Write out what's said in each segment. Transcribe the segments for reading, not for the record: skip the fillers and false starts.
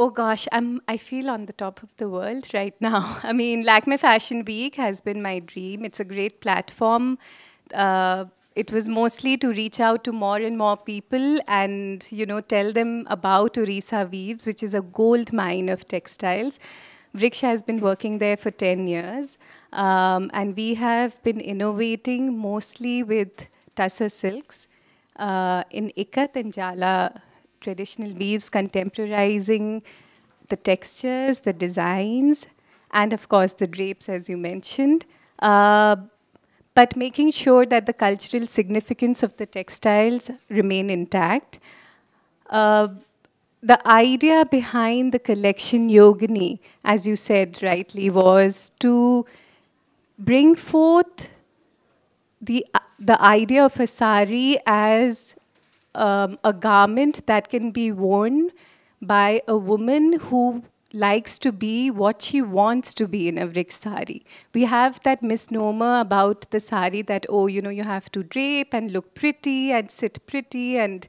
Oh gosh, I feel on the top of the world right now. I mean, Lakme Fashion Week has been my dream. It's a great platform. Uh, it was mostly to reach out to more and more people and, tell them about Orissa Weaves, which is a gold mine of textiles. Vriksh has been working there for 10 years. And we have been innovating mostly with tussar silks in Ikat and Jala traditional weaves, contemporizing the textures, the designs, and of course the drapes, as you mentioned. But making sure that the cultural significance of the textiles remain intact. Uh, the idea behind the collection Yogini, as you said rightly, was to bring forth the idea of a sari as a garment that can be worn by a woman who likes to be what she wants to be in a Vriksh sari. We have that misnomer about the sari that, oh, you have to drape and look pretty and sit pretty and,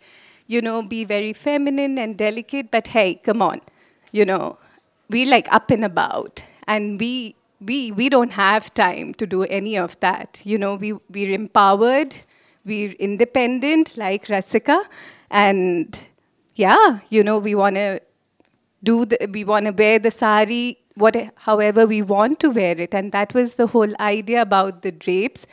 be very feminine and delicate. But hey, come on, we like up and about. And we don't have time to do any of that. We're empowered, we're independent like Rasika, and yeah, we want to we want to wear the sari however we want to wear it. And that was the whole idea about the drapes,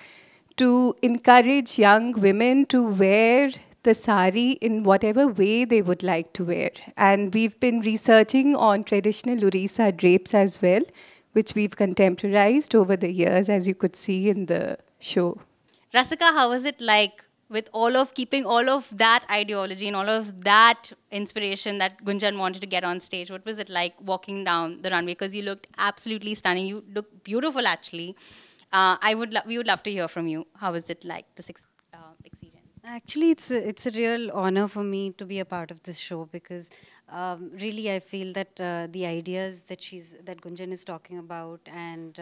to encourage young women to wear the sari in whatever way they would like to wear. And we've been researching on traditional Orissa drapes as well, which we've contemporized over the years, as you could see in the show. Rasika, how was it like with all of keeping all of that ideology and all of that inspiration that Gunjan wanted to get on stage? What was it like walking down the runway? Because you looked absolutely stunning. You look beautiful, actually. We would love to hear from you. How was it like, this experience? Actually, it's a real honor for me to be a part of this show because really I feel that the ideas that Gunjan is talking about and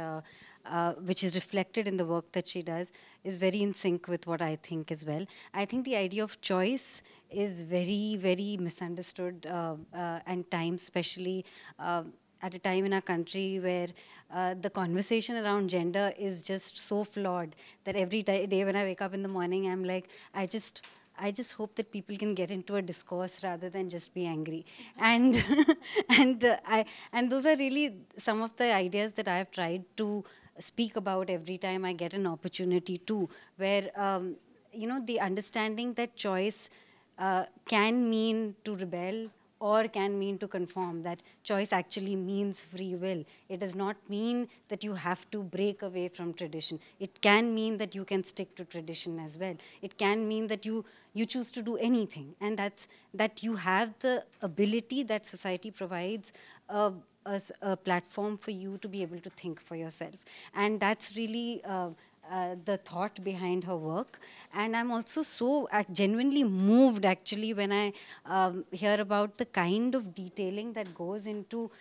which is reflected in the work that she does is very in sync with what I think as well. I think the idea of choice is very, very misunderstood and times, especially at a time in our country where the conversation around gender is just so flawed that every day when I wake up in the morning, I'm like, I just hope that people can get into a discourse rather than just be angry. And and those are really some of the ideas that I have tried to speak about every time I get an opportunity to, where the understanding that choice can mean to rebel or can mean to conform, that choice actually means free will. It does not mean that you have to break away from tradition. It can mean that you can stick to tradition as well. It can mean that you choose to do anything, and that you have the ability that society provides a platform for you to be able to think for yourself. And that's really the thought behind her work. And I'm also so genuinely moved actually when I hear about the kind of detailing that goes into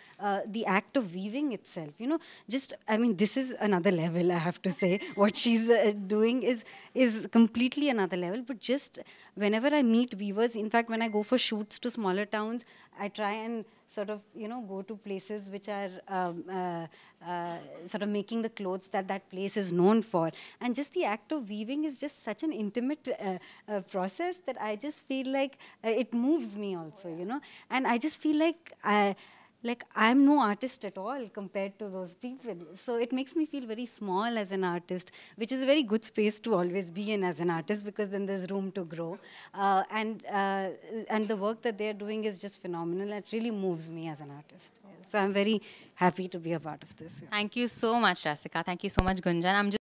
the act of weaving itself. I mean, this is another level, I have to say. What she's doing is completely another level. But just whenever I meet weavers, in fact, when I go for shoots to smaller towns, I try and sort of, go to places which are sort of making the clothes that place is known for. And just the act of weaving is just such an intimate process that I just feel like it moves me also, And I just feel like I'm no artist at all compared to those people. So it makes me feel very small as an artist, which is a very good space to always be in as an artist, because then there's room to grow. And the work that they're doing is just phenomenal. It really moves me as an artist. So I'm very happy to be a part of this. Thank you so much, Rasika. Thank you so much, Gunjan.